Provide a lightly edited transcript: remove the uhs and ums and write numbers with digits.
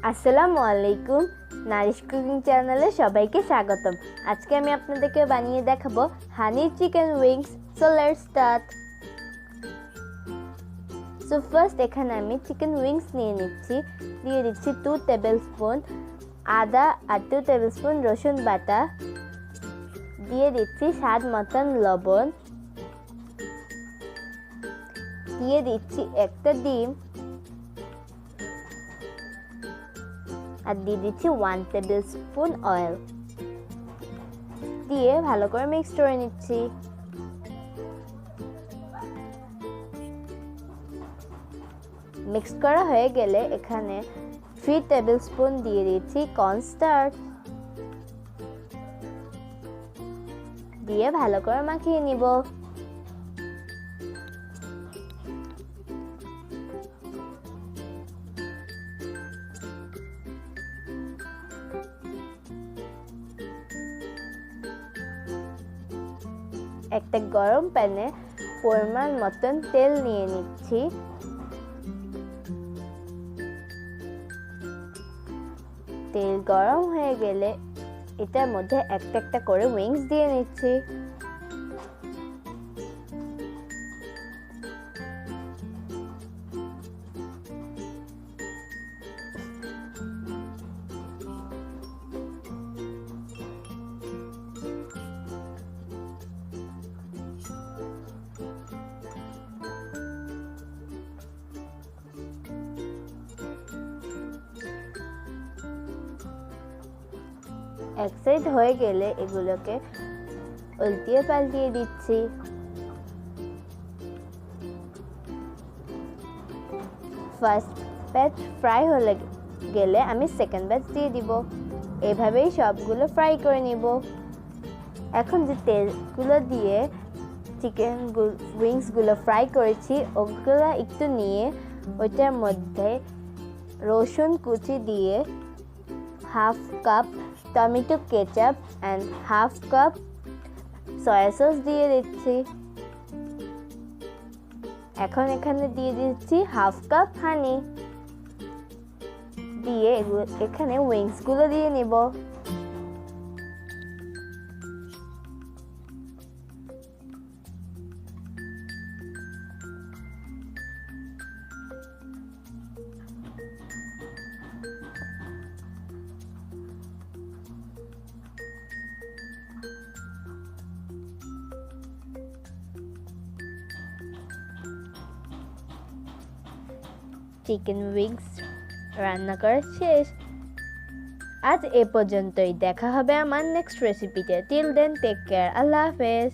আসসালামু আলাইকুম, Nourish cooking চ্যানেলে সবাইকে স্বাগতম। আজকে আমি আপনাদেরকে বানিয়ে দেখাবো হানি chicken wings. So let's start. So first এখানে আমি চিকেন উইংস নিয়ে দিচ্ছি 2 টেবিলস্পুন আদা আর 2 টেবিলস্পুন রসুন বাটা, দিয়ে দিচ্ছি স্বাদ মতন লবণ, দিয়ে দিচ্ছি একটা ডিম, আর দিয়ে দিচ্ছি 1 টেবিলস্পুন অয়েল, দিয়ে ভালো করে মিক্স করে নিচ্ছি। মিক্স করা হয়ে গেলে এখানে 3 টেবিলস্পুন দিয়ে দিচ্ছি কর্নস্টার্চ, দিয়ে ভালো করে মাখিয়ে নিব। একটা গরম প্যানে পরিমাণ মতন তেল নিয়ে নিচ্ছি। তেল গরম হয়ে গেলে এটার মধ্যে একটা একটা করে উইংস দিয়ে নিচ্ছি। এক সাইড হয়ে গেলে এগুলোকে উল্টিয়ে পাল্টিয়ে দিচ্ছি। ফার্স্ট ব্যাচ ফ্রাই হয়ে গেলে আমি সেকেন্ড ব্যাচ দিয়ে দিব। এভাবেই সবগুলো ফ্রাই করে নিব। এখন যে তেলগুলো দিয়ে চিকেন উইংসগুলো ফ্রাই করেছি ওগুলো একটু নিয়ে ওইটার মধ্যে রসুন কুচি দিয়ে half cup tomato ketchup and half cup soya sauce দিয়ে দিচ্ছি। এখন এখানে দিয়ে দিচ্ছি হাফ কাপ হানি, দিয়ে এখানে উইংসগুলো দিয়ে নিব। চিকেন উইংস রান্না করা শেষ। আজ এ পর্যন্তই। দেখা হবে আমার নেক্সট রেসিপিতে। Till then take care. আল্লাহ হাফেজ।